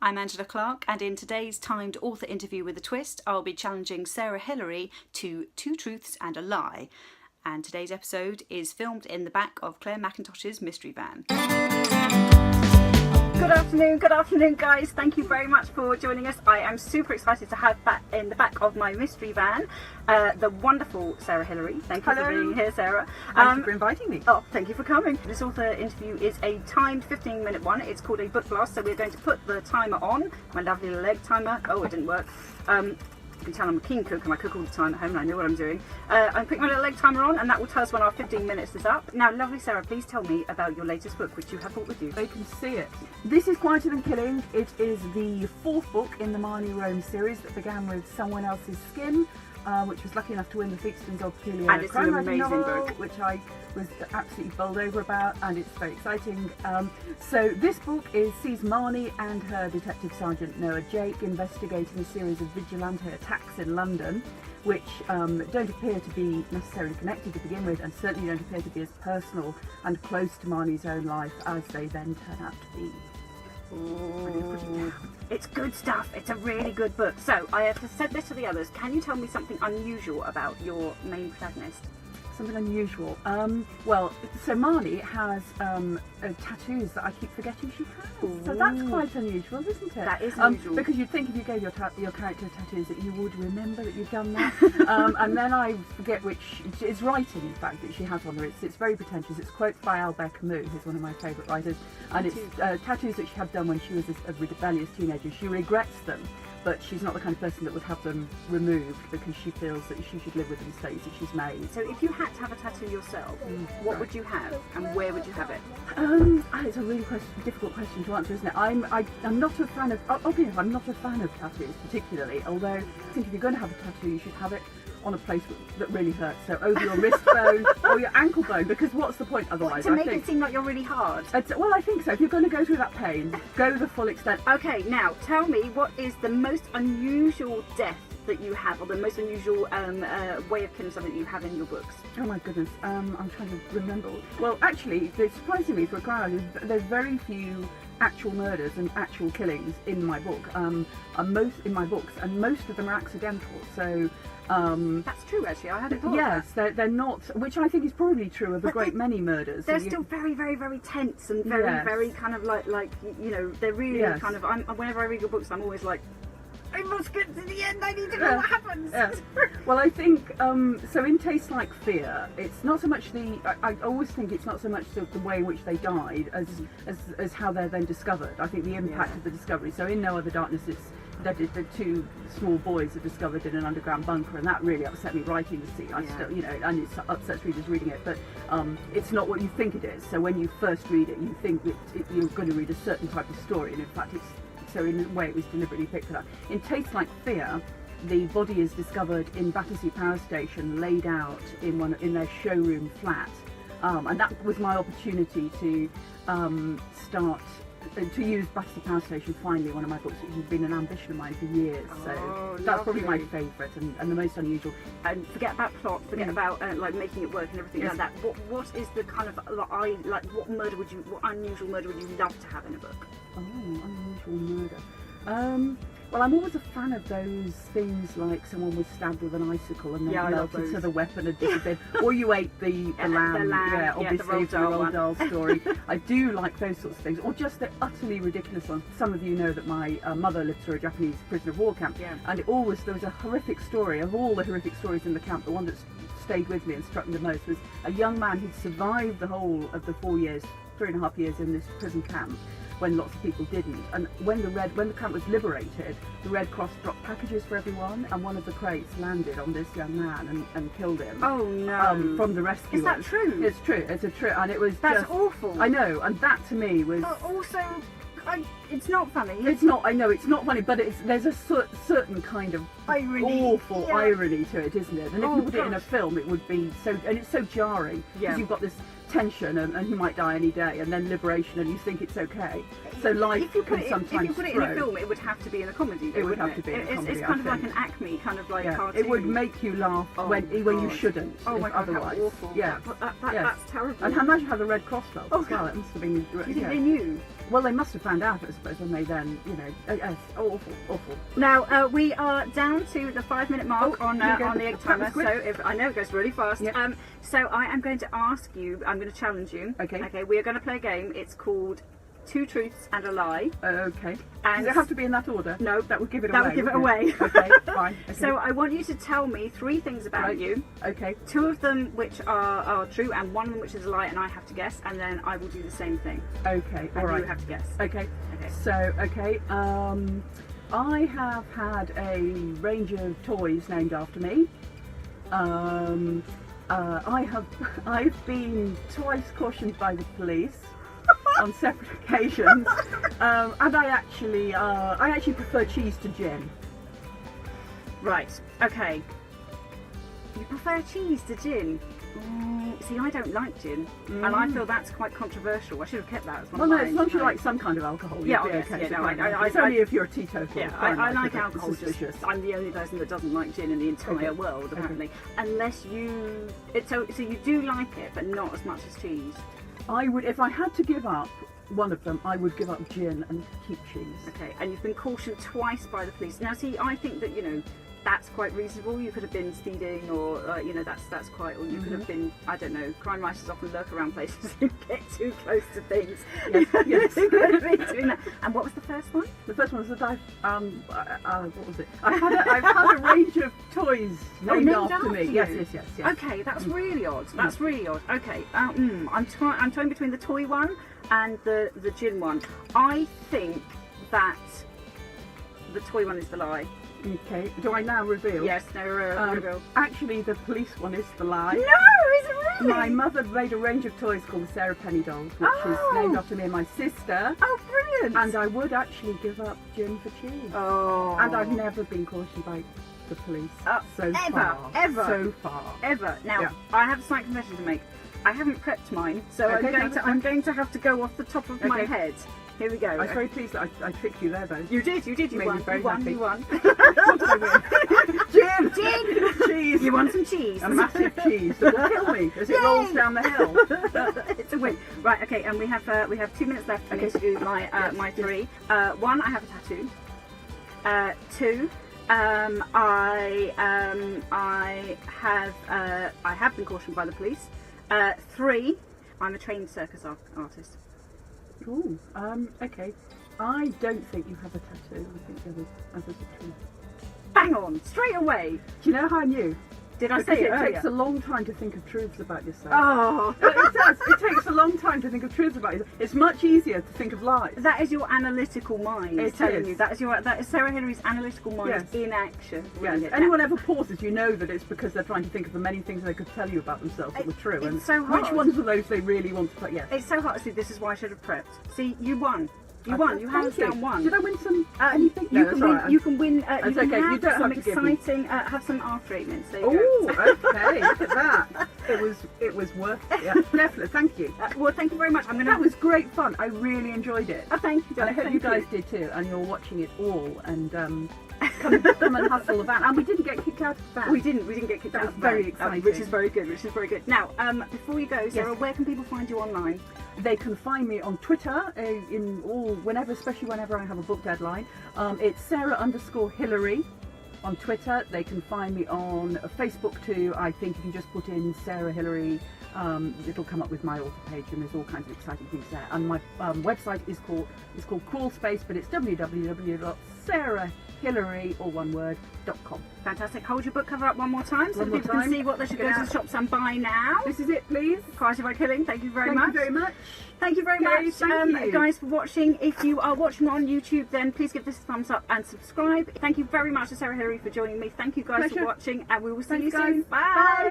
I'm Angela Clark, and in today's timed author interview with a twist, I'll be challenging Sarah Hilary to 2 truths and a lie. And today's episode is filmed in the back of Claire McIntosh's mystery van. Good afternoon guys. Thank you very much for joining us. I am super excited to have back in the back of my mystery van the wonderful Sarah Hilary. Thank you for being here, Sarah. Thank you for inviting me. Oh, thank you for coming. This author interview is a timed 15-minute one. It's called a book blast, so we're going to put the timer on. My lovely leg timer. Oh, it didn't work. You can tell I'm a keen cook and I cook all the time at home and I know what I'm doing. I'm putting my little leg timer on and that will tell us when our 15 minutes is up. Now, lovely Sarah, please tell me about your latest book, which you have brought with you. They can see it. This is Quieter Than Killing. It is the 4th book in the Marnie Rome series that began with Someone Else's Skin, which was lucky enough to win the Theakston's Old Peculiar and it's an amazing novel, book, which I was absolutely bowled over about, and it's very exciting. So this book sees Marnie and her Detective Sergeant Noah Jake investigating a series of vigilante attacks in London, which don't appear to be necessarily connected to begin with, and certainly don't appear to be as personal and close to Marnie's own life as they then turn out to be. Ooh, it's good stuff. It's a really good book. So I have said this to the others. Can you tell me something unusual about your main protagonist? Something unusual. Well, so Marnie has tattoos that I keep forgetting she has. Ooh. So that's quite unusual, isn't it? That is unusual. Because you'd think if you gave your character tattoos that you would remember that you've done that. And then I forget which. It's writing, in fact, that she has on there. It's very pretentious. It's quotes by Albert Camus, who's one of my favourite writers. And it's tattoos that she had done when she was a rebellious teenager. She regrets them, but she's not the kind of person that would have them removed because she feels that she should live with the mistakes that she's made. So if you had to have a tattoo yourself, what would you have and where would you have it? It's a really difficult question to answer, isn't it? I'm not a fan of, obviously I'm not a fan of tattoos particularly, although I think if you're going to have a tattoo you should have it on a place that really hurts, so over your wrist bone or your ankle bone, because what's the point otherwise? To make it seem like you're really hard? Well, I think so. If you're going to go through that pain, go the full extent. Okay, now tell me, what is the most unusual death that you have, or the most unusual way of killing something that you have in your books? Oh my goodness, I'm trying to remember. Well, actually, surprisingly for a crowd, there's very few actual murders and actual killings in my book. Most in my books, and most of them are accidental. So. That's true, actually. I hadn't thought of that. They're not, which I think is probably true of a great many murders. They're still very, very, very tense and very, very kind of like you know, they're really kind of. Whenever I read your books, I'm always like, I must get to the end. I need to know what happens. Well, I think so. In Tastes Like Fear, it's not so much I always think it's not so much the way in which they died as how they're then discovered. I think the impact of the discovery. So in No Other Darkness, it's that the 2 small boys are discovered in an underground bunker, and that really upset me writing the scene. I still, you know, and it upsets readers reading it, but it's not what you think it is. So when you first read it, you think that you're going to read a certain type of story, and in fact so in a way it was deliberately picked for that. In Tastes Like Fear, the body is discovered in Battersea Power Station, laid out in their showroom flat, and that was my opportunity to start to use Battersea Power Station, finally, one of my books, which has been an ambition of mine for years. So that's probably my favourite and the most unusual. And forget about plot, forget about like making it work and everything like that. What is the kind of what unusual murder would you love to have in a book? Oh, unusual murder. Well, I'm always a fan of those things like someone was stabbed with an icicle and then melted to the weapon and disappeared, or you ate the lamb. Yeah, obviously the Roald Dahl story. I do like those sorts of things, or just the utterly ridiculous ones. Some of you know that my mother lived through a Japanese prisoner of war camp, and there was a horrific story. Of all the horrific stories in the camp, the one that stayed with me and struck me the most was a young man who'd survived the whole of the 3.5 years in this prison camp, when lots of people didn't. And when the camp was liberated, the Red Cross dropped packages for everyone, and one of the crates landed on this young man and killed him. Oh no! From the rescuers. Is that true? It's true. It's a true, and it was. That's awful. I know, and that to me was. But also, it's not funny. It's not. I know it's not funny, but there's a certain kind of awful irony to it, isn't it? And if you put it in a film, it would be so. And it's so jarring because you've got this tension and he might die any day, and then liberation, and you think it's okay. So life can sometimes if you put it in a film, it would have to be in a comedy. It would have to be in a comedy. It's kind of like an Acme kind of like cartoon. It would make you laugh when you shouldn't. Oh my god, otherwise. how awful! Yeah, that's terrible. And imagine how the Red Cross felt as well. It must have been. Do you think they knew? Well, they must have found out, I suppose, when they then, you know, yes, awful. Now we are down to the 5-minute mark on the egg timer. quick. So if I know it goes really fast. Yeah. So I am going to ask you. I'm going to challenge you. Okay. Okay. We are going to play a game. It's called Two Truths and a Lie. Okay. And Does it have to be in that order? No, that would give it that away. would give it away. Okay, fine. Okay. So I want you to tell me 3 things about you. Okay. 2 of them which are true, and 1 of them which is a lie, and I have to guess. And then I will do the same thing. Okay. And All right. you have to guess. Okay. Okay. So, okay. I have had a range of toys named after me. I've been twice cautioned by the police on separate occasions, and I actually prefer cheese to gin. Right. Okay. You prefer cheese to gin? See, I don't like gin, and I feel that's quite controversial. I should have kept that as one Well, of no, mine. as long as you like some kind of alcohol. Yeah, you'd be obviously, okay. yeah, no, It's only if you're a teetotaler. Yeah, fine, I like it's a bit alcohol. suspicious. I'm the only person that doesn't like gin in the entire world, apparently. Unless you, so you do like it, but not as much as cheese. I would, if I had to give up one of them, I would give up gin and keep cheese. Okay, and you've been cautioned twice by the police. Now, see, I think that, you know, that's quite reasonable. You could have been speeding, or you know, that's quite, or you could have been, I don't know. Crime writers often lurk around places and get too close to things. Yes. You could have been doing that. And what was the first one? The first one was that what was it? I've had a range of toys named after me. you? Yes. Okay, that's really odd. That's really odd. Okay, I'm torn between the toy one and the gin one. I think that the toy one is the lie. Okay. Do I now reveal? Yes, no, reveal. Actually, the police one is the lie. No, is it really? My mother made a range of toys called the Sarah Penny dolls, which is named after me and my sister. Oh, brilliant! And I would actually give up gin for cheese. Oh. And I've never been cautioned by the police so far. Ever. Now, Yeah. I have a slight confession to make. I haven't prepped mine, so Okay, I'm going to have to go off the top of my Okay. head. Here we go. I was very pleased that I tricked you there, though. You did. You Made me won. very happy. You won. What did I win? Gin! Cheese! You want some cheese? A massive cheese that will kill me as it rolls down the hill. It's a win. Right. Okay. And we have 2 minutes left for me to do my my 3. 1. I have a tattoo. 2. I have been cautioned by the police. 3. I'm a trained circus artist. Ooh, okay. I don't think you have a tattoo. I think there was a tree. Bang on, straight away. Do you know how I knew? Did I Because say it it earlier? takes a long time to think of truths about yourself. Oh, It does. It takes a long time to think of truths about yourself. It's much easier to think of lies. that is your analytical mind It telling is. you. That is Sarah Hillary's analytical mind Yes. in action. Yes. Now, Anyone ever pauses, you know that it's because they're trying to think of the many things they could tell you about themselves that were true. It's And so which hard. ones are those they really want to play? Yes. It's so hard to see. This is why I should have prepped. See, you won. You won. You hands Thank down won. Did I win some anything? You No, can that's win. all right. You can win. You That's can okay, have you don't some have to give me- exciting. Have some arm treatments. There you Oh, go. okay. Look at that. It was worth it. Yeah, definitely. Thank you. Well, thank you very much. I'm going to. That was great fun. I really enjoyed it. Oh, thank you. And I hope Thank you guys did too, and you're watching it all, and come and hustle the van. And we didn't get kicked out of the van. We didn't get kicked That out. was of the very van, exciting. which is very good. Which is very good. Now, before you go, Sarah, Yes. where can people find you online? They can find me on Twitter especially whenever I have a book deadline. It's Sarah_Hilary on Twitter. They can find me on Facebook too. I think if you just put in Sarah Hilary, it'll come up with my author page, and there's all kinds of exciting things there. And my website is called Crawl Space, but it's www.sarahhilary.com. Fantastic. Hold your book cover up one more time so One that more people can time. see what they should go Get to out. the shops and buy now. This is it, please. Price by Killing. Thank you very Thank much. you very much. Thank you very Okay, much, thank you. guys, for watching. If you are watching on YouTube, then please give this a thumbs up and subscribe. Thank you very much to Sarah Hilary for joining me. Thank you guys for Pleasure. watching, and we will see Thanks, you guys. soon. Bye.